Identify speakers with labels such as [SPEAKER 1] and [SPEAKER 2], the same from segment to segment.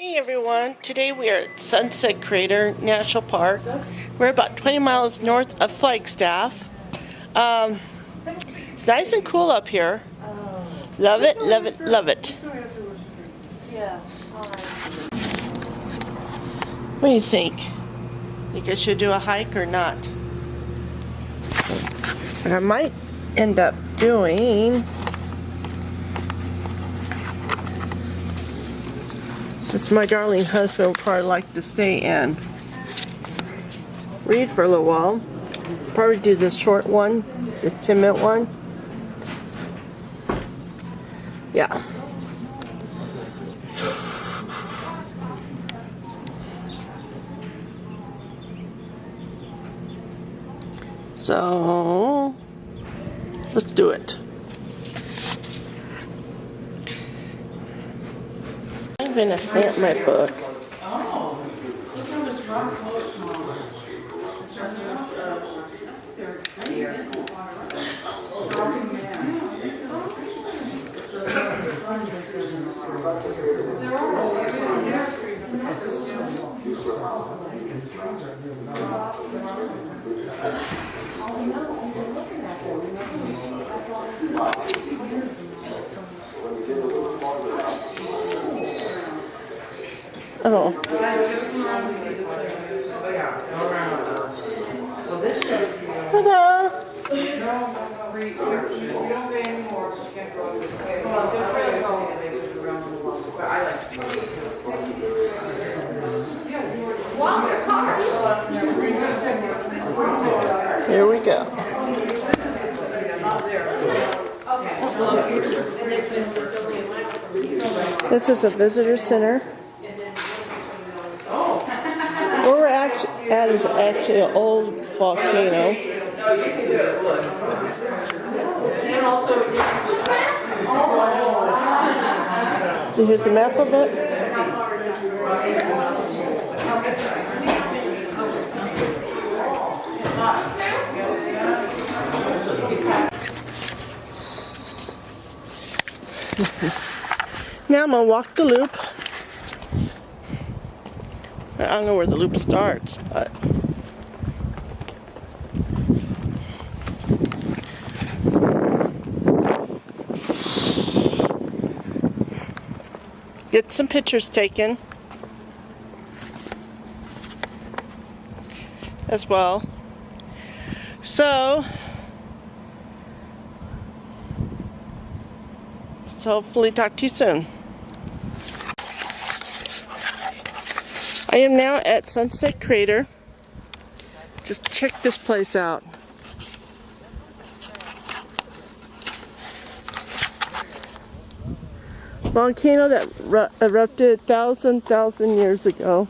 [SPEAKER 1] Hey everyone, today we are at Sunset Crater National Park. We're about 20 miles north of Flagstaff. It's nice and cool up here. Love it, love it, love it. What do you think? Think I should do a hike or not? What I might end up doing, since my darling husband would probably like to stay and read for a little while, probably do this short one, this 10-minute one. Yeah. So, let's do it. I'm going to stamp my book.
[SPEAKER 2] Oh, look how much rock floats on. It's just
[SPEAKER 1] Oh. Ta-da!
[SPEAKER 2] we don't pay anymore because you can't go to the trails going to this around the world. But I like
[SPEAKER 1] Here we go. This is a visitor center. Where we're actually at is actually an old volcano. So here's the map of it. Now I'm going to walk the loop. I don't know where the loop starts, but get some pictures taken as well. So hopefully talk to you soon. I am now at Sunset Crater. Just check this place out. Volcano that erupted 1,000 years ago.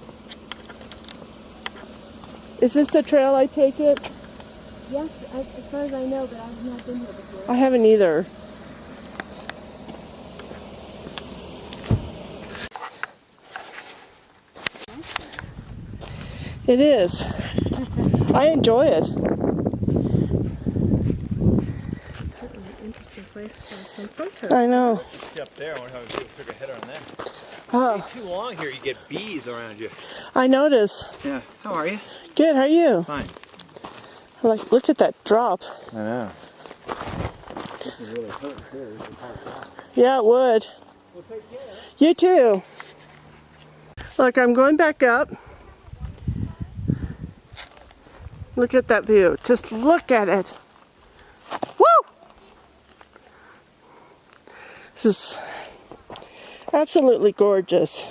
[SPEAKER 1] Is this the trail, I take it?
[SPEAKER 3] Yes, as far as I know, but I have not been here before.
[SPEAKER 1] I haven't either. It is. I enjoy it.
[SPEAKER 3] It's certainly an interesting place for some photos.
[SPEAKER 1] I know.
[SPEAKER 4] Up there, I wonder how we took a header on that.
[SPEAKER 1] Oh,
[SPEAKER 4] Stay too long here, you get bees around you.
[SPEAKER 1] I notice.
[SPEAKER 4] Yeah, how are you?
[SPEAKER 1] Good, how are you?
[SPEAKER 4] Fine.
[SPEAKER 1] Like, look at that drop.
[SPEAKER 4] I know.
[SPEAKER 1] Yeah, it would.
[SPEAKER 4] Well, take care.
[SPEAKER 1] You too. Look, I'm going back up. Look at that view. Just look at it. Woo! This is absolutely gorgeous.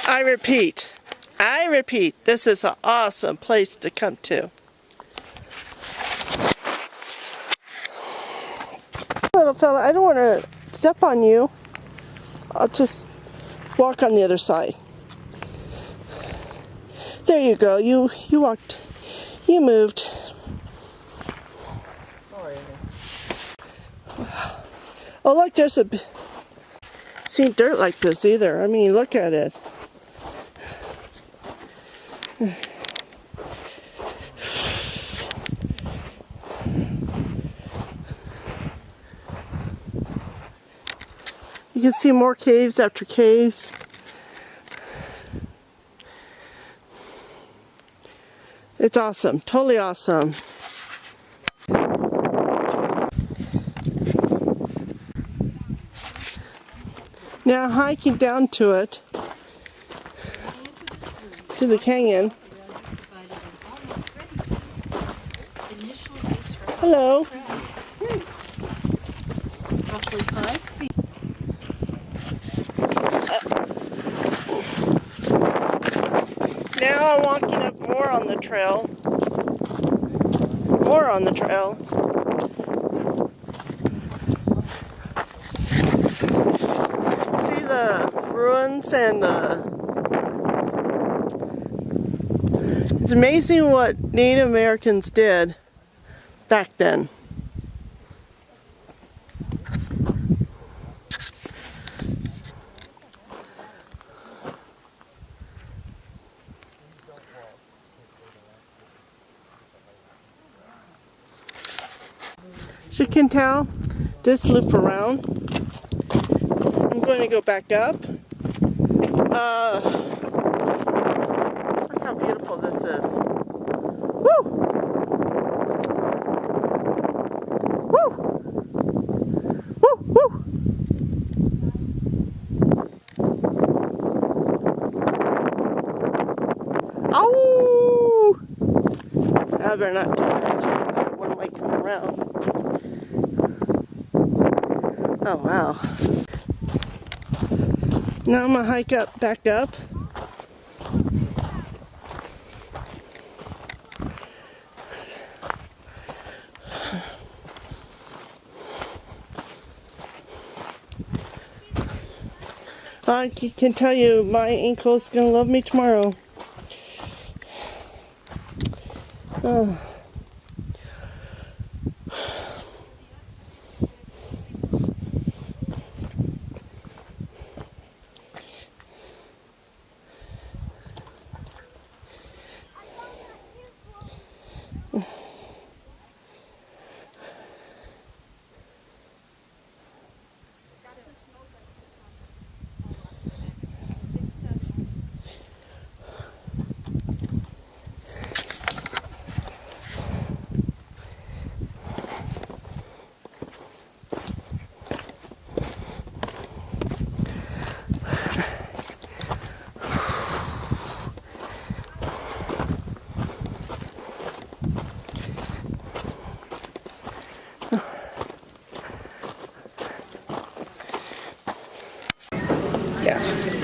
[SPEAKER 1] I repeat, this is an awesome place to come to. Little fella, I don't want to step on you. I'll just walk on the other side. There you go. You walked. You moved. Oh, look, there's seen dirt like this either. I mean, look at it. You can see more caves after caves. It's awesome, totally awesome. Now hiking down to it, to the canyon. Hello.
[SPEAKER 3] Roughly 5 feet.
[SPEAKER 1] Now I'm walking up more on the trail. More on the trail. See the ruins and It's amazing what Native Americans did back then. As you can tell, this loop around. I'm going to go back up. Look how beautiful this is. Woo! Woo! Woo! Woo! Ow! I better not do that. One might come around. Oh wow. Now I'm gonna hike up, back up. I can tell you, my ankle's gonna love me tomorrow. Oh.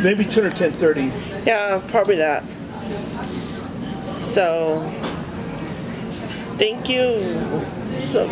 [SPEAKER 5] Maybe 10 or 10:30.
[SPEAKER 1] Yeah, probably that. So, thank you. So.